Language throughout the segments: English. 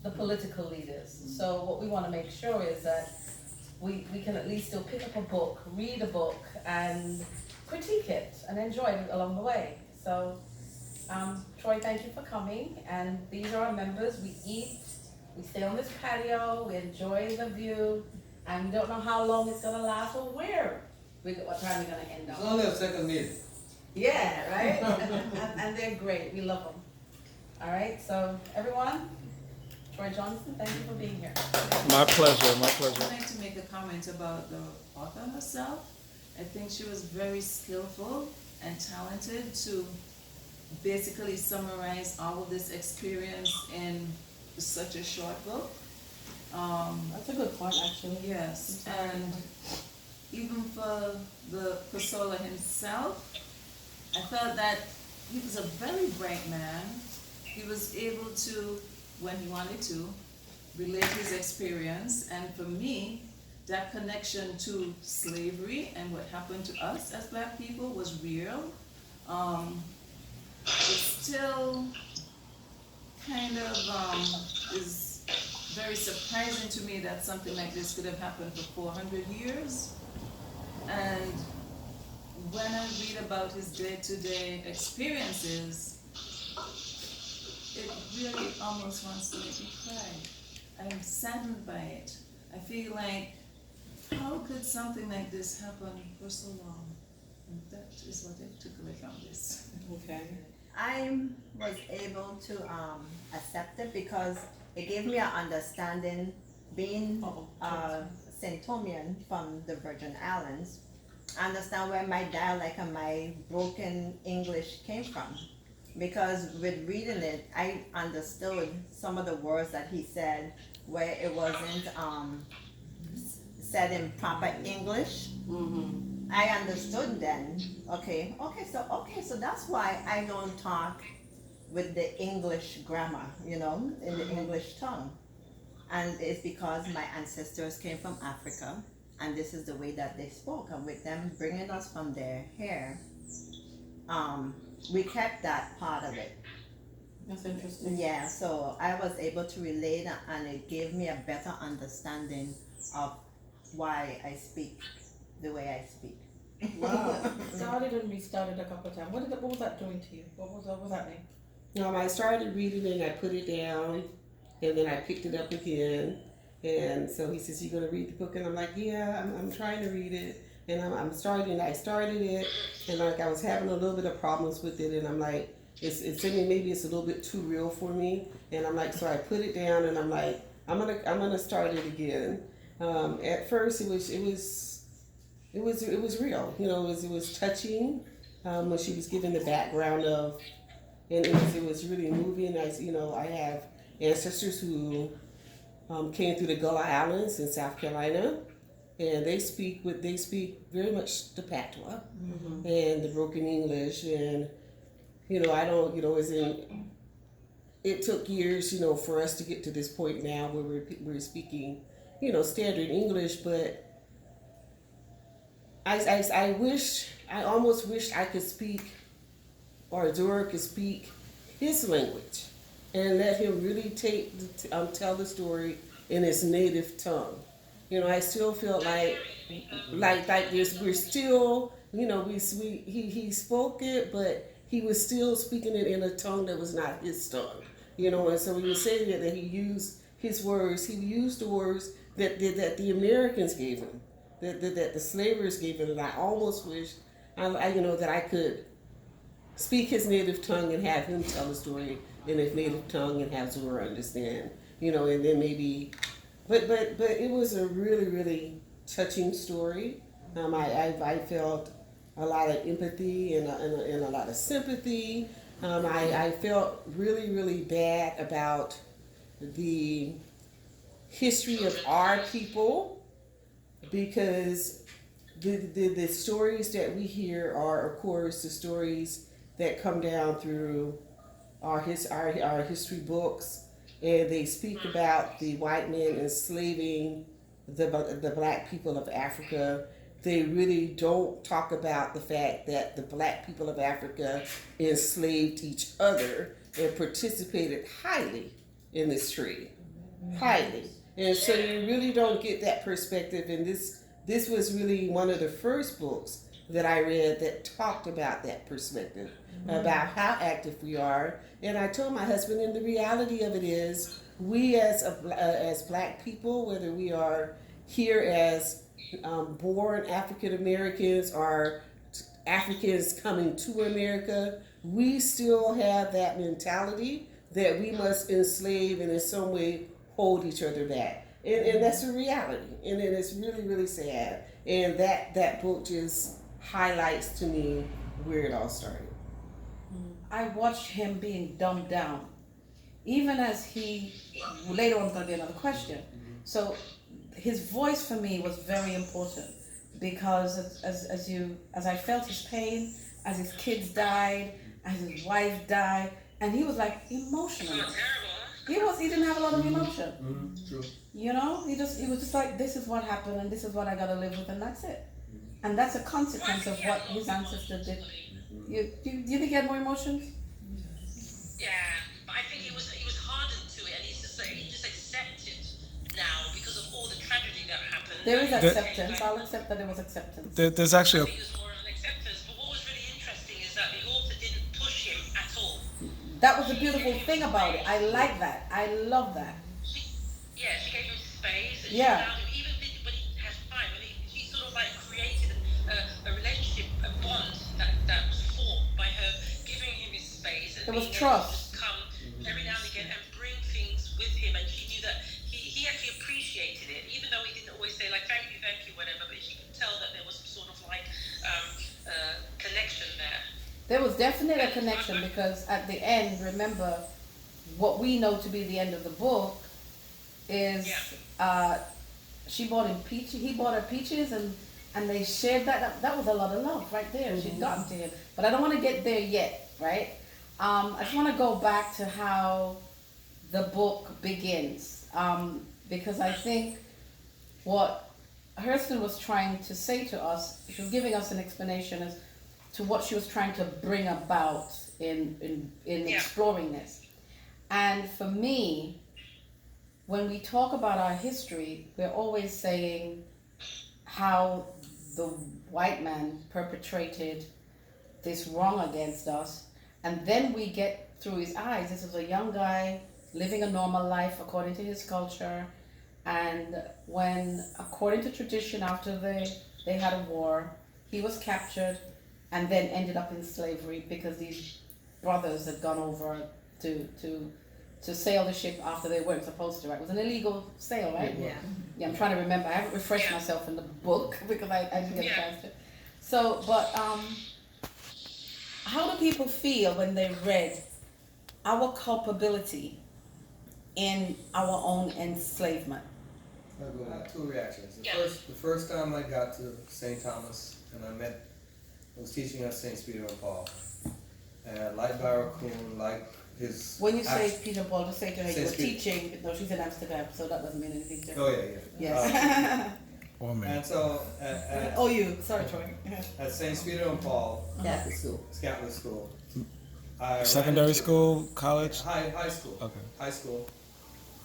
the political leaders. So what we want to make sure is that we can at least still pick up a book, read a book, and critique it and enjoy it along the way. So, Troy, thank you for coming. And these are our members. We eat, we stay on this patio, we enjoy the view, and we don't know how long it's gonna last or what time we're gonna end up. It's only a second meeting. Yeah, right? And they're great. We love them. All right, so everyone, Troy Johnson, thank you for being here. My pleasure, my pleasure. I'd like to make a comment about the author herself. I think she was very skillful and talented to basically summarize all of this experience in such a short book. That's a good point, actually. Yes, and even for the Pasola himself, I felt that he was a very bright man. He was able to, when he wanted to, relate his experience, and for me, that connection to slavery and what happened to us as Black people was real. It still kind of is very surprising to me that something like this could have happened for 400 years. And when I read about his day-to-day experiences, it really almost wants to make me cry. I'm saddened by it. I feel like, how could something like this happen for so long? And that is what I took away from this. Okay. I was able to accept it because it gave me an understanding, being St. Thomian from the Virgin Islands. I understand where my dialect and my broken English came from. Because with reading it, I understood some of the words that he said where it wasn't said in proper English. Mm-hmm. I understood then. Okay, so that's why I don't talk with the English grammar, in the English tongue. And it's because my ancestors came from Africa, and this is the way that they spoke. And with them bringing us from their hair, we kept that part of it. That's interesting. Yeah, so I was able to relate, and it gave me a better understanding of why I speak the way I speak. Wow. Started and restarted a couple of times. What was that doing to you? What was happening? I started reading it and I put it down, and then I picked it up again. And so he says, "You gonna read the book?" And I'm like, "Yeah, I'm trying to read it." And I started it, and like I was having a little bit of problems with it, and I'm like, it's maybe it's a little bit too real for me. And I'm like, so I put it down, and I'm like, I'm gonna start it again. At first, it was real. It was touching when she was giving the background of, and it was really moving. I have ancestors who came through the Gullah Islands in South Carolina, and they speak very much the patois and the broken English, and it took years, for us to get to this point now where we're speaking, standard English, but I almost wished I could speak, or Zora could speak his language, and let him really tell the story in his native tongue. I still feel like this. We're still, he spoke it, but he was still speaking it in a tongue that was not his tongue. And so we were saying that he used his words. He used the words that the Americans gave him, that the slavers gave him. And I almost wish, that I could speak his native tongue and have him tell the story in his native tongue and have Zora understand. And then maybe. But it was a really, really touching story. I felt a lot of empathy and a lot of sympathy. I felt really, really bad about the history of our people, because the stories that we hear are, of course, the stories that come down through our history books. And they speak about the white men enslaving the Black people of Africa. They really don't talk about the fact that the Black people of Africa enslaved each other and participated highly in this trade. highly. And so you really don't get that perspective. And this was really one of the first books that I read that talked about that perspective, about how active we are. And I told my husband, and the reality of it is, we as black people, whether we are here as born African Americans or Africans coming to America, we still have that mentality that we must enslave and in some way hold each other back. And that's a reality. And it is really, really sad. And that book just highlights to me where it all started. I watched him being dumbed down, even as he later on going to be another question. So his voice for me was very important because as I felt his pain, as his kids died, as his wife died, and he was like emotional. He didn't have a lot of emotion. True. You know, he was just like, this is what happened and this is what I gotta live with and that's it. And that's a consequence of what his ancestors did. You think he had more emotions? Yeah, but I think he was hardened to it, and he just accepted now because of all the tragedy that happened. There is acceptance. I'll accept that there was acceptance. There's actually He was more of an acceptance, but what was really interesting is that the author didn't push him at all. That was the beautiful thing about it. I like that. I love that. She gave him space, and Yeah. she allowed him, even when he has time, she sort of like created a relationship, a bond that was formed by her giving him his space and There was being able to trust. just come every now and again and bring things with him, and she knew that he actually appreciated it, even though he didn't always say like thank you, whatever, but she could tell that there was some sort of like connection there. There was definitely a connection because at the end, remember, what we know to be the end of the book is she bought him peaches. He bought her peaches, and they shared that. That was a lot of love right there. She'd gotten to him, but I don't want to get there yet, right? I just want to go back to how the book begins, because I think what Hurston was trying to say to us, she was giving us an explanation as to what she was trying to bring about in exploring this. And for me, when we talk about our history, we're always saying how the white man perpetrated this wrong against us, and then we get through his eyes, this is a young guy living a normal life according to his culture, and when, according to tradition, after they had a war, he was captured and then ended up in slavery because these brothers had gone over to sail the ship after they weren't supposed to, right? It was an illegal sail, right? Yeah. Yeah, I'm trying to remember. I haven't refreshed myself in the book because I didn't get a chance to. So, but how do people feel when they read our culpability in our own enslavement? I'll go with two reactions. The first time I got to St. Thomas and I was teaching at St. Peter and Paul. And like Barracoon, like his... When you say Peter and Paul, just say to her you were St. Peter. teaching. No, she's in Amsterdam, so that doesn't mean anything to her. Oh yeah. Yes. or me. And so at Oh, you. Sorry, Troy. at St. Peter and Paul, Catholic school. it's Catholic school. I ran Secondary into- school, college? High school. Okay. High school.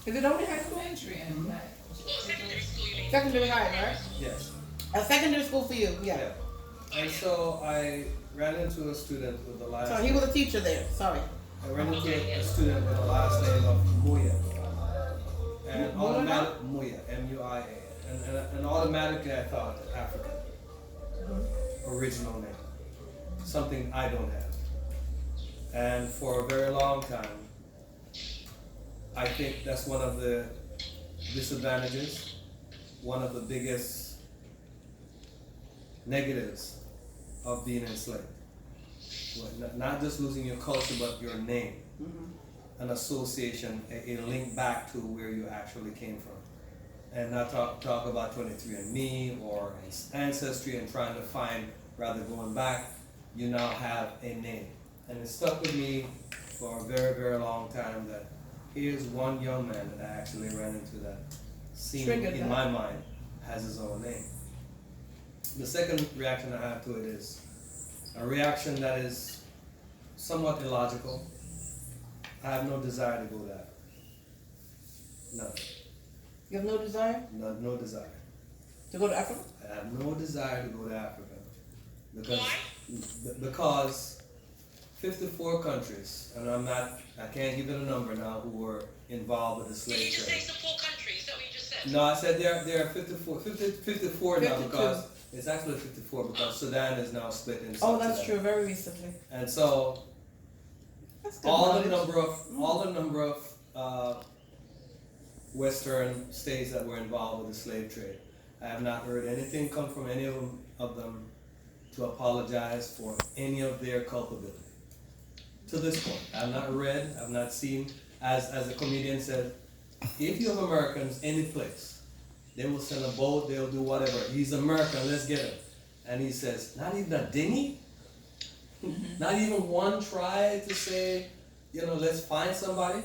Is it only high school? Entry and back. Secondary school, you mean? Secondary high, right? Yes. A secondary school for you, yeah. Yeah. And so I ran into a student with the last. So he was a teacher there. Sorry. I ran into a student with the last name of Muya. And Muya, M-U-I-A. And automatically I thought African. Original name. Something I don't have. And for a very long time, I think that's one of the disadvantages, one of the biggest negatives of being enslaved. Not just losing your culture, but your name, an association, a link back to where you actually came from. And not talk about 23andMe or Ancestry and trying to find, rather going back, you now have a name. And it stuck with me for a very, very long time that here's one young man that I actually ran into that seemed, Triggered in that. my mind, has his own name. The second reaction I have to it is a reaction that is somewhat illogical. I have no desire to go there. None. You have no desire No desire. to go to Africa? I have no desire to go to Africa. Because, Why? because 54 countries, and I can't give it a number now, who were involved with the Did slave you just say trade. it's the 4 countries? Is that what you just said? No, I said there are 54 now 52. because it's actually 54 because Sudan is now split into Oh, South that's Sudan. true, very recently. And so That's good all the knowledge. number of Western states that were involved with the slave trade, I have not heard anything come from any of them to apologize for any of their culpability. To this point, I've not read, I've not seen, as a comedian said, if you have Americans any place, they will send a boat, they'll do whatever. He's American, let's get him. And he says, not even a dinghy? Not even one try to say, let's find somebody?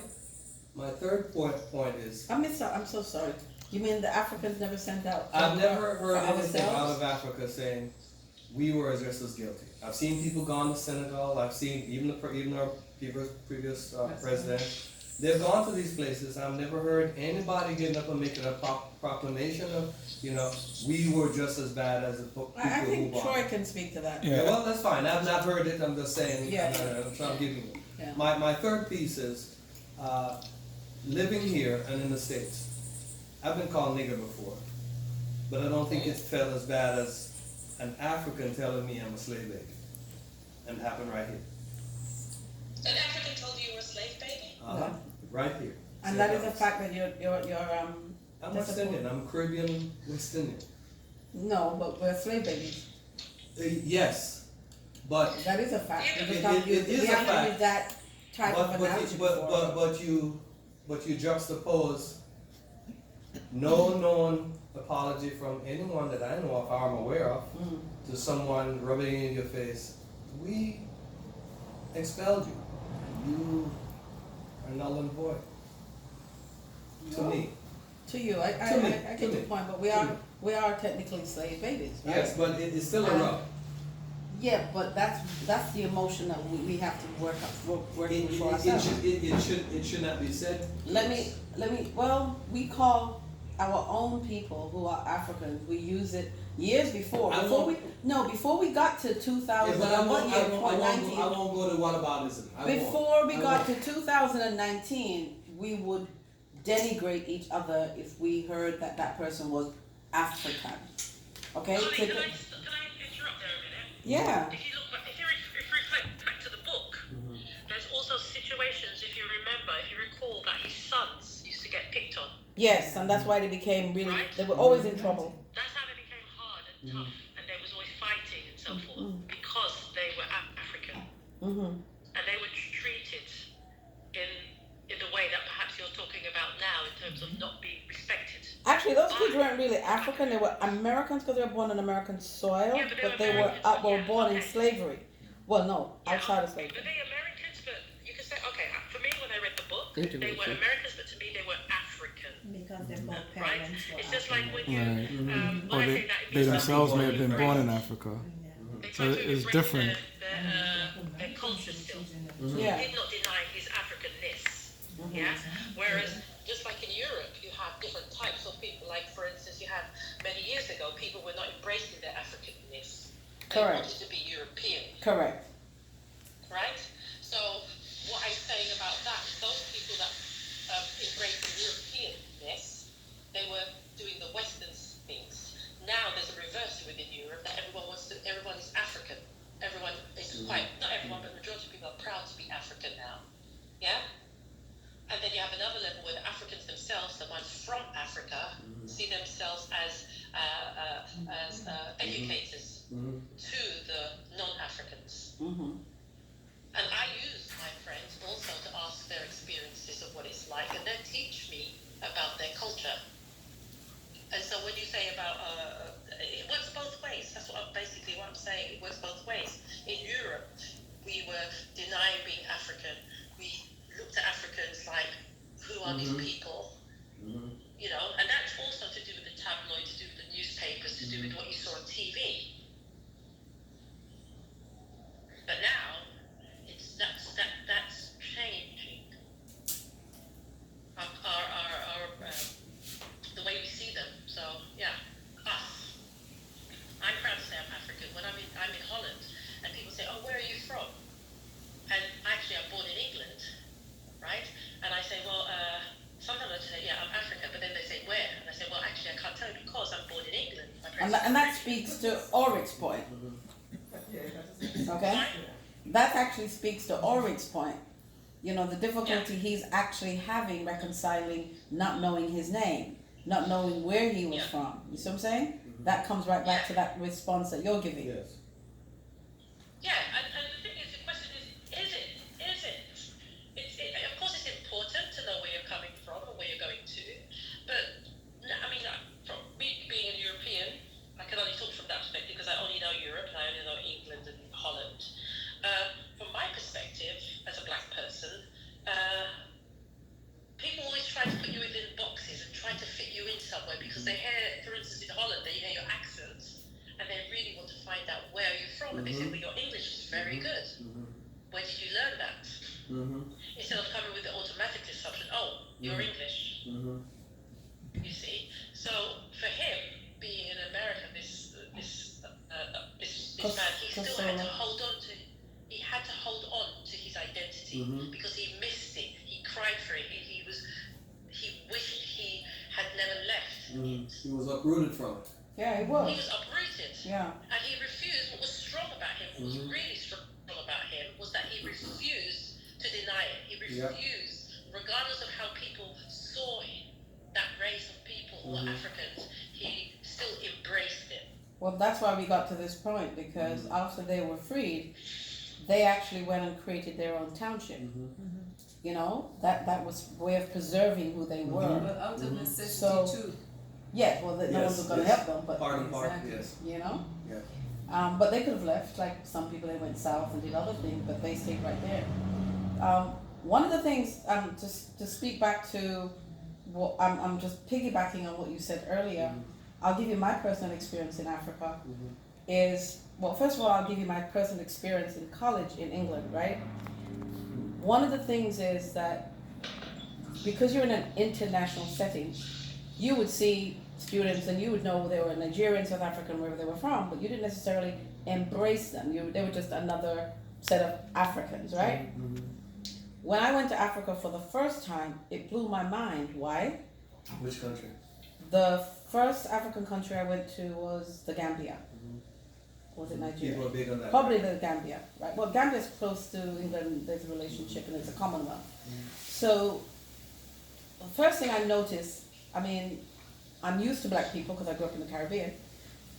My third point is, I'm so sorry. You mean the Africans never sent out? I've never heard for anything out ourselves? of Africa saying we were just as guilty. I've seen people gone to Senegal. I've seen even our previous president. They've gone to these places. I've never heard anybody getting up and making a proclamation of, we were just as bad as the people I think who Troy bombed. can speak to that. Yeah, well, that's fine. I've not heard it. I'm just saying. Yeah. I'm giving you. Yeah. My third piece is living here and in the States. I've been called nigger before, but I don't think it felt as bad as an African telling me I'm a slave baby. And it happened right here. An African told you you were a slave baby? Uh-huh. Right here. And that is a fact that you're I'm West Indian. I'm Caribbean West Indian. No, but we're slave babies. Yes, but That is a fact. It- We it- can't it use- is we a haven't fact. used that type of analogy before. but you juxtapose no known apology from anyone that I know of, or I'm aware of, Mm. to someone rubbing in your face. We expelled you. You are null and void. To No. me. To you, I To me, get to your me, point, but to we are technically slave babies, right? Yes, but it is still a And- rub. Yeah, but that's the emotion that we have to work It, through for it, ourselves. it should not be said. Let me, well, we call our own people who are Africans, we use it years before, I before won't- we got to Yeah, but I 2019. won't go to whataboutism. I won't. Before we I got won't. to 2019, we would denigrate each other if we heard that that person was African. Okay? Can I interrupt there a minute? Yeah. If you look back, if you reflect back to the book, there's also situations, if you recall, that his sons used to get picked on. Yes, and that's why they became really, Right. they were always in trouble. That's how they became hard and tough, and they was always fighting and so forth, because they were African. Mm-hmm. And they were treated in the way that perhaps you're talking about now, in terms of not being respected. Actually, those kids weren't really African, they were Americans because they were born on American soil, Yeah, but they but were they were Americans, yeah, born in okay. slavery. Well, no, Yeah. outside of slavery. Were they Americans? But you could say, okay, for me, when I read the book, they were Interracial. Americans, but to me, they were African. Because their both Right? parents were It's just like when you, Right. when Or I they, say that, it they means themselves that may have been born in Africa. they so tried to it's embrace different. their culture still. Yeah. He did not deny his Africanness. Yeah. Whereas, just like in Europe, you have different types of people. Like, for instance, you have many years ago, people were not embracing their Africanness. They Correct. wanted to be European, Correct. right? So, what I'm saying about that, those people that embraced the Europeanness, they were doing the Western things. Now there's a reverse within Europe that everyone is African. Everyone is quite, not everyone, but the majority of people are proud to be African now. Yeah? And then you have another level where the Africans themselves, the ones from Africa, see themselves as educators to the non-Africans. Mm-hmm. And I use my friends also to ask their experiences of what it's like, and they teach me about their culture. And so when you say about, it works both ways. That's basically what I'm saying. It works both ways. In Europe, we were denying being African. We looked at Africans like, who are these people? You know, and that's also to do with the tabloid, to do with the newspapers, to do with what you saw on TV. But now, that's changing. Our speaks to Ulrich's point. Okay? That actually speaks to Ulrich's point. You know, the difficulty he's actually having reconciling not knowing his name, not knowing where he was from. You see what I'm saying? That comes right back to that response that you're giving. Yes. Yeah, and the thing is, the question is it? Of course it's important to know where you're coming from and where you're going to, but, I mean, from me being a European, I can only talk from that perspective because I only know Europe and I only know England and Holland. From my perspective, as a black person, people always try to put you within boxes and try to fit you in somewhere because they hear, for instance, in Holland, they hear your accent and they really want to find out where are you from, and they say, well, your English is very good. Where did you learn that? Instead of coming with the automatic assumption, oh, you're English. You see? So for him, being in America, this man, he still had to hold on to. He had to hold on to his identity because he missed it. He cried for it. He wished he had never left. He was uprooted from it. Yeah, he was. He was uprooted. Yeah. And he refused. What was strong about him, what was really strong about him, was that he refused to deny it. He refused, regardless of how people saw him, that race of people who were Africans, he still embraced it. Well, that's why we got to this point, because after they were freed, they actually went and created their own township. You know, that was a way of preserving who they were. But out of necessity So- too. Yeah, well, no one's going to help them, but Part and part, Exactly. yes. you know. Yeah. But they could have left, like some people. They went south and did other things, but they stayed right there. One of the things, just to speak back to what I'm just piggybacking on what you said earlier. I'll give you my personal experience in Africa. First of all, I'll give you my personal experience in college in England, right? One of the things is that because you're in an international setting, you would see students and you would know they were Nigerian, South African, wherever they were from, but you didn't necessarily embrace them. They were just another set of Africans, right? When I went to Africa for the first time, it blew my mind. Why? Which country? The first African country I went to was the Gambia. Was it Nigeria? People are big on that. Probably the Gambia, right? Well, Gambia is close to England. There's a relationship and it's a commonwealth. So the first thing I noticed, I mean, I'm used to black people because I grew up in the Caribbean,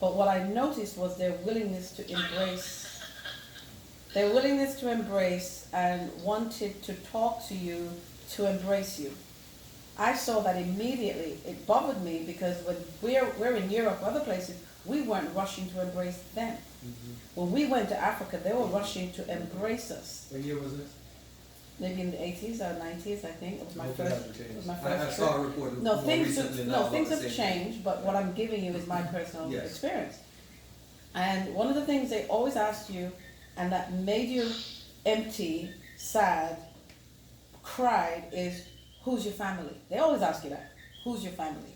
but what I noticed was their willingness to embrace and wanted to talk to you, to embrace you. I saw that immediately. It bothered me because when we're in Europe, other places, we weren't rushing to embrace them. When we went to Africa, they were rushing to embrace us. What year was this? Maybe in the 80s or 90s, I think. It was my Hopefully first. hasn't It changed. was my I first saw trip. a report No, more things recently have, now no, about things the have same changed, but what I'm giving you is my personal Yes. experience. And one of the things they always asked you, and that made you empty, sad, cried, is who's your family? They always ask you that. Who's your family?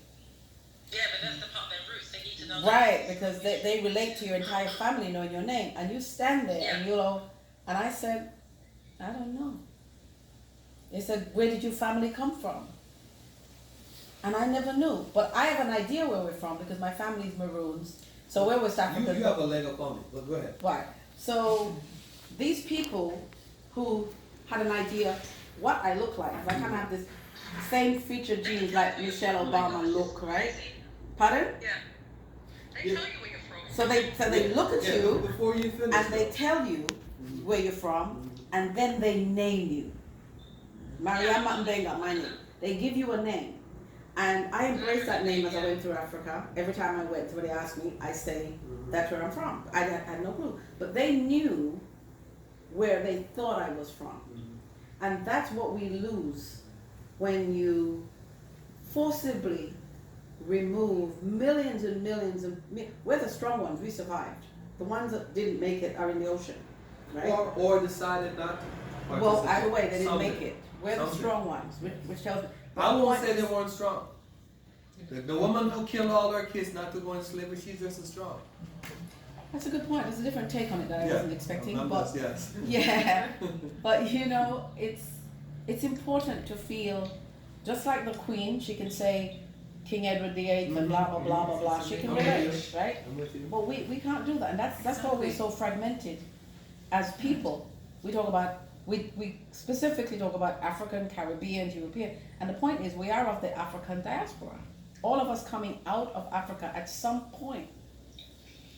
Yeah, but that's the part of their roots. They need to know. Right, because they relate to your entire family knowing your name. And you stand there and and I said, I don't know. They said, where did your family come from? And I never knew. But I have an idea where we're from because my family's Maroons. So we're West African. You have a leg up on me, but go ahead. Right. So these people who had an idea what I look like, I kind of have this same featured genes like Michelle Obama look, right? Pardon? Yeah. They tell you where you're from. So they look at you Before you finish, and they tell you where you're from, and then they name you. Mariama Mbenga, my name. They give you a name. And I embraced that name as I went through Africa. Every time I went, when they asked me, I say, that's where I'm from. I had no clue. But they knew where they thought I was from. And that's what we lose when you forcibly remove millions and millions of, we're the strong ones, we survived. The ones that didn't make it are in the ocean, right? or decided not to. Well, either way, they didn't Something. make it. We're the strong ones, which tells me. I won't say they weren't strong. The woman who killed all her kids not to go in slavery, she's just as strong. That's a good point. There's a different take on it that I wasn't expecting, but yes. yeah. But you know, it's important to feel, just like the Queen. She can say, King Edward VIII and blah, blah, blah, blah, blah. She can relate, right? I'm with you. But we can't do that, and that's why we're so fragmented as people. We talk about, we specifically talk about African, Caribbean, European, and the point is we are of the African diaspora. All of us coming out of Africa at some point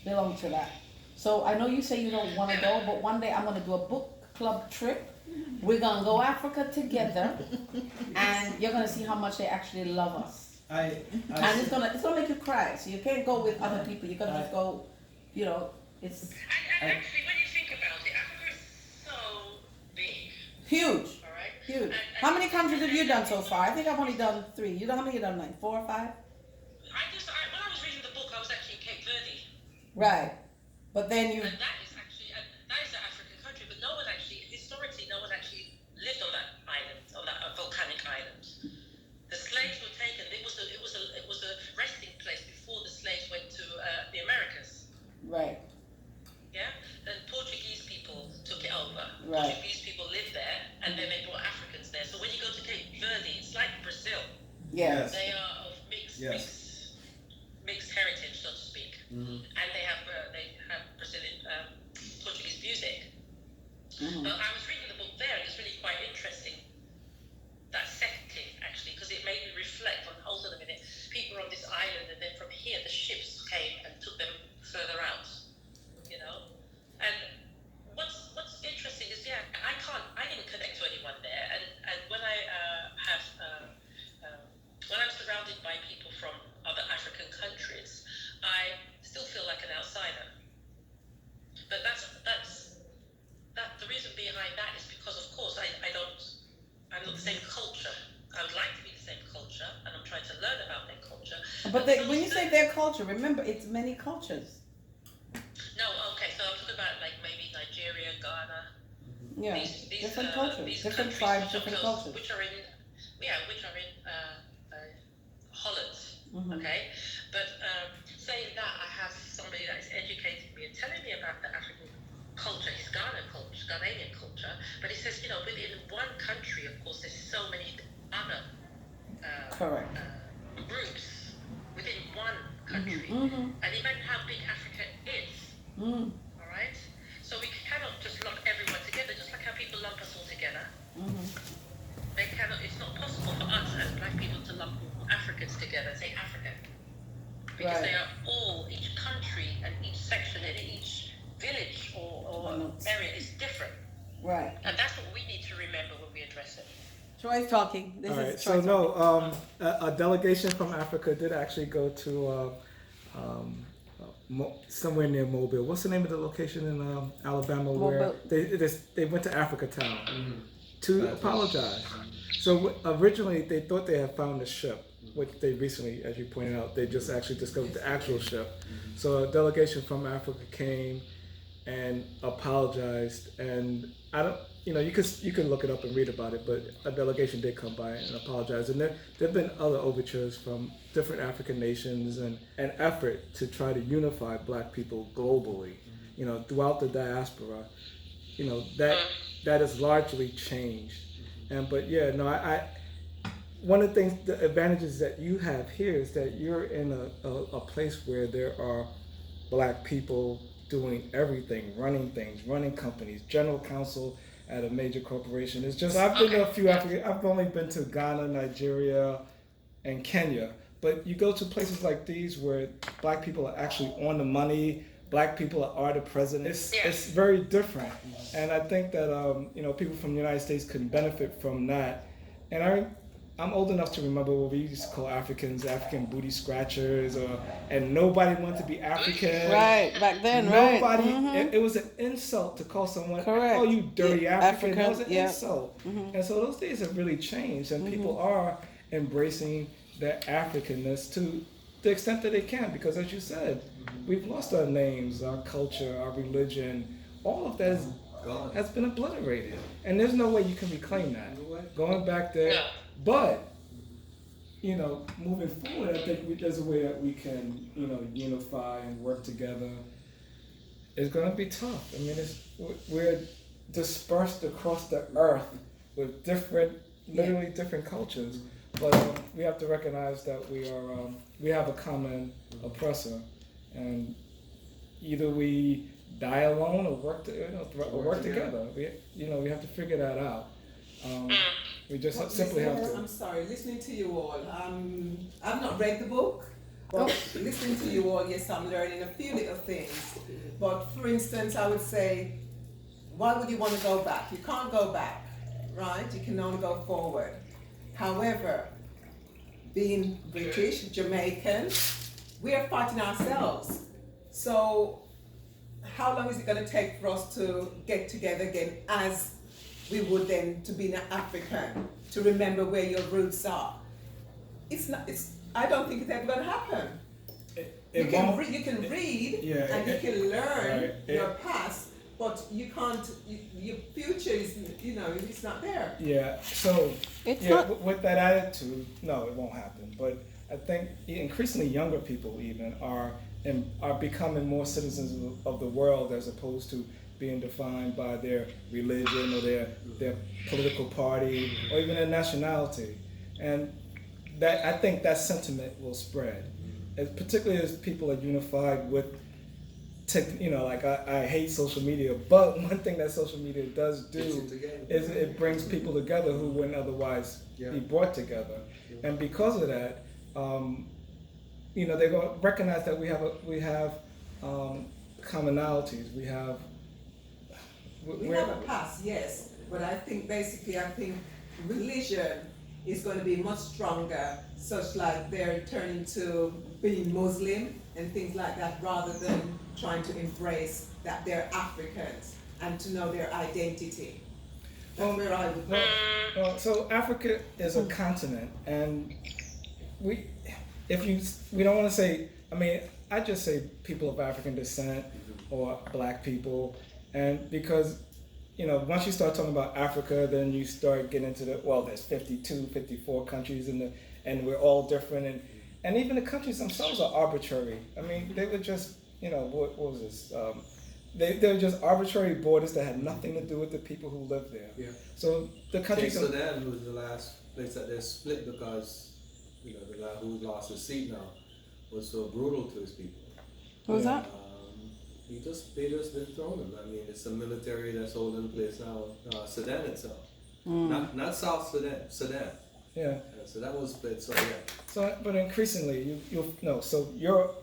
belong to that. So I know you say you don't want to go, but one day I'm going to do a book club trip. We're going to go Africa together, and you're going to see how much they actually love us. And it's gonna make you cry. So you can't go with other people. You gotta just go. You know, it's And actually, when you think about it, Africa is so big. huge, All right. huge. How many countries have you done so far? I think I've only done 3. You know how many you done? Like 4 or 5? When I was reading the book, I was actually in Cape Verde. Right. But then you. And that is actually an African country, but no one actually lived on that island, on that volcanic island. The slaves were taken. It was a resting place before the slaves went to the Americas. Right. Yeah. Then Portuguese people took it over. Right. Portuguese people lived there, and then they brought Africans there. So when you go to Cape Verde, it's like Brazil. Yeah. Yes. They are of mixed heritage, so to speak, and they have Brazilian Portuguese music. But I was reading the book there, and it's really quite interesting. That setting, actually, because it made me reflect on, hold on a minute, people are on this island, and then from here the ships came and took them further out, you know. And what's interesting is, I didn't connect to anyone there, and when when I'm surrounded by people from other African countries, I still feel like an outsider. But that's the reason behind that is because, of course, I'm not the same culture. I would like to be the same culture, and I'm trying to learn about their culture. But when you say their culture, remember it's many cultures. No, okay, so I'm talking about like maybe Nigeria, Ghana. Yeah. These Different cultures, these different countries tribes, different cultures. which are in Holland. Okay, but saying that, I have somebody that is educating me and telling me about the African culture, his Ghanaian culture, but he says, within one country, of course, there's so many other Correct. Groups within one country, and imagine how big Africa is. All right, so we cannot just lump everyone together, just like how people lump us all together. They cannot. It's not possible for us as black people to lump Africans together and say African, because they are all, each country and each section and each village or area is different. Right. And that's what we need to remember when we address it. Troy's talking. All right. So no, a delegation from Africa did actually go to somewhere near Mobile. What's the name of the location in Alabama where they went to Africa Town to apologize? So originally they thought they had found the ship, which they recently, as you pointed out, they just actually discovered the actual ship. So a delegation from Africa came and apologized, and I don't, you can look it up and read about it, but a delegation did come by and apologize. And there have been other overtures from different African nations and an effort to try to unify black people globally, throughout the diaspora. That has largely changed. I one of the things, the advantages that you have here is that you're in a place where there are black people doing everything, running things, running companies, general counsel at a major corporation. It's just, I've been to a few I've only been to Ghana, Nigeria, and Kenya. But you go to places like these where black people are actually on the money, black people are the president. It's very different. And I think that, people from the United States can benefit from that. And I'm old enough to remember what we used to call African booty scratchers, and nobody wanted to be African. Right, back then, nobody, it was an insult to call someone, oh, you dirty African. That was an insult. And so those days have really changed, and people are embracing their Africanness to the extent that they can, because as you said, we've lost our names, our culture, our religion, all of that has been obliterated. And there's no way you can reclaim that. Going back there. But, moving forward, I think there's a way that we can, unify and work together. It's going to be tough. I mean, we're dispersed across the earth with literally different cultures. But we have to recognize that we have a common oppressor, and either we die alone or work together. We have to figure that out. We just simply have to. I'm sorry, listening to you all. I've not read the book, but listening to you all, yes, I'm learning a few little things. But for instance, I would say, why would you want to go back? You can't go back, right? You can only go forward. However, being British, Jamaican, we are fighting ourselves. So how long is it going to take for us to get together again as we would then to be an African, to remember where your roots are? I don't think it's ever going to happen. You can read and you can learn your past, but you can't, your future is, it's not there. Yeah, so with that attitude, no, it won't happen. But I think increasingly younger people even are becoming more citizens of the world as opposed to being defined by their religion or their political party or even their nationality. And that I think that sentiment will spread, particularly as people are unified with, I hate social media, but one thing that social media does do is it brings people together who wouldn't otherwise be brought together. And because of that, they're going to recognize that we have commonalities. We have a past, yes, but I think religion is going to be much stronger, such like they're turning to being Muslim and things like that, rather than trying to embrace that they're Africans and to know their identity. That's where I would go. So Africa is a continent, and we don't want to say, I just say people of African descent or black people, and because once you start talking about Africa, then you start getting into there's 52, 54 countries and we're all different, and even the countries themselves are arbitrary. They were just, what was this? They were just arbitrary borders that had nothing to do with the people who lived there. Yeah. So the countries. Sudan was the last place that they split because the guy who lost his seat now was so brutal to his people. Who was that? They just dethroned him. It's a military that's holding place now. Sudan itself, not South Sudan. Sudan. Yeah. So that was split. So yeah. So, but increasingly, you'll know. So your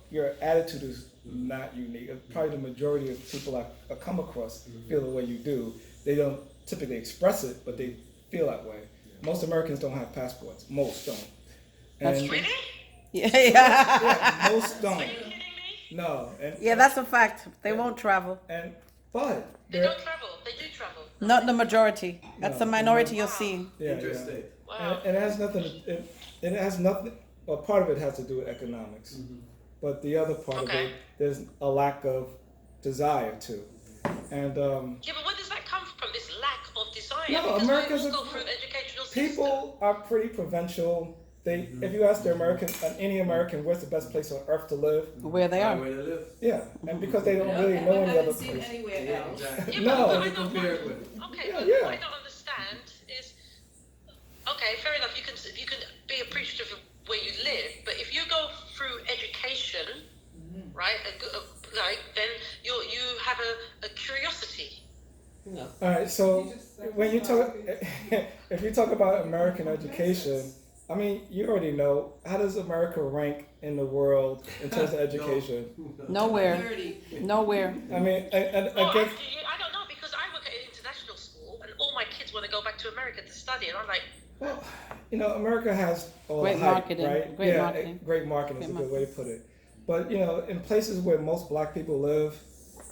attitude is not unique. Probably the majority of people I come across feel the way you do. They don't typically express it, but they feel that way. Yeah. Most Americans don't have passports. Most don't. That's true. Really? Yeah, most don't. Are you kidding me? No. That's a fact. They won't travel. But they don't travel. They do travel. Not the majority. That's the minority you'll see. Yeah. Interesting. Yeah. Wow. And it has nothing. It has nothing. Well, part of it has to do with economics, but the other part of it, there's a lack of desire too. And yeah, but where does that come from? This lack of desire? No, because America's we all go through educational system. people are pretty provincial. If you ask any American, where's the best place on earth to live? Where they are. Where they live. Yeah, and because they don't really know any other place. Anywhere else. Exactly. No. But what I don't understand is, fair enough. You can be appreciative of where you live, but if you go through education, right, then you have a curiosity. No. All right, so when you talk, if you talk about American education, you already know, how does America rank in the world in terms of education? Nowhere. Nowhere. I guess. I don't know, because I work at an international school and all my kids want to go back to America to study, and I'm like, well, America has all Great the hype, marketing, right? great marketing. Great marketing is a good way to put it. But in places where most black people live,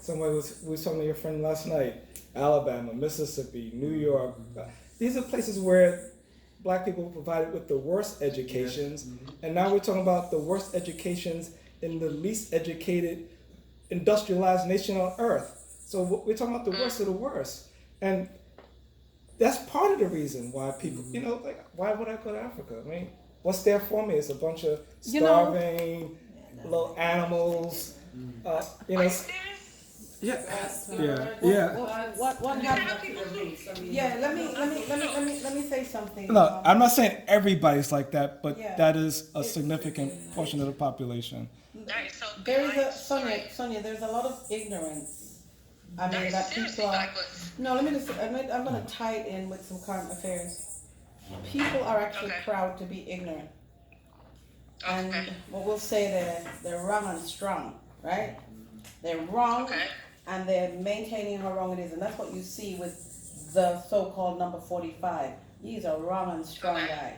we was talking to your friend last night, Alabama, Mississippi, New York. These are places where black people were provided with the worst educations, and now we're talking about the worst educations in the least educated, industrialized nation on earth. So we're talking about the worst of the worst, and that's part of the reason why people, why would I go to Africa? What's there for me? It's a bunch of starving little animals. What happened? how people do. Yeah, let me say something. No, I'm not saying everybody's like that, but Yeah. that is a significant portion of the population. That is so There is a kind. Sorry. Sonia. There's a lot of ignorance. I That mean is that seriously people are. not good. No, let me just. I'm going to tie it in with some current affairs. People are actually Okay. proud to be ignorant, and Okay. what we'll say they're wrong and strong, right? They're wrong, Okay. and they're maintaining how wrong it is, and that's what you see with the so-called number 45. He's a wrong and strong Okay. guy.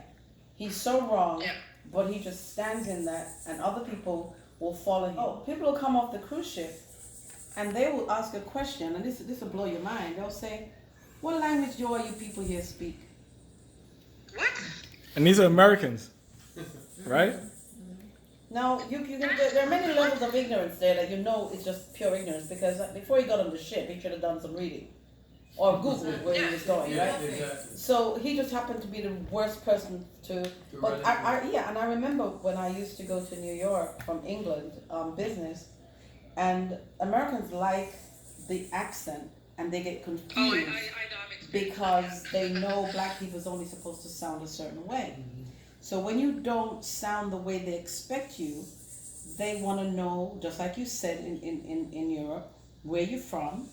He's so wrong, Yeah. but he just stands in that, and other people will follow him. Oh, people will come off the cruise ship, and they will ask a question, and this will blow your mind. They'll say, "What language do all you people here speak?" What? And these are Americans, right? Now, there are many levels of ignorance there that you know it's just pure ignorance, because before he got on the ship, he should have done some reading. Or Googled where he was going, right? So he just happened to be the worst person to. But I remember when I used to go to New York from England on business, and Americans like the accent, and they get confused Oh, I know. I've experienced because that, they know black people's only supposed to sound a certain way. So when you don't sound the way they expect you, they want to know, just like you said in Europe, where you're from.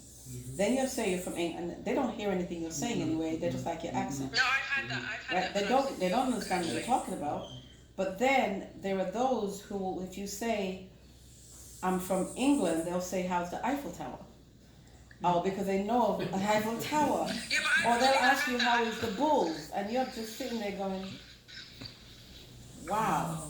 Then you'll say you're from England, and they don't hear anything you're saying anyway. They just like your accent. No, I've had that. I've had Right? that. They don't understand what you're talking about. But then there are those who, if you say, "I'm from England," they'll say, "How's the Eiffel Tower?" Oh, because they know of the Eiffel Tower. Yeah, but Or they'll ask had you, that. "How is the Bulls?" And you're just sitting there going, "Wow."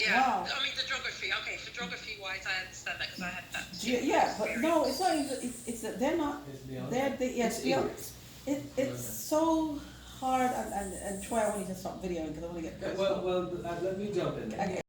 Yeah. Wow. I mean, the geography. Okay, so geography-wise, I understand that because I had that. Yeah, but no, it's not even. It's that they're not. Yes, it's so hard. And Troy, I want you to stop videoing because I want to get. Well, let me jump in. Okay.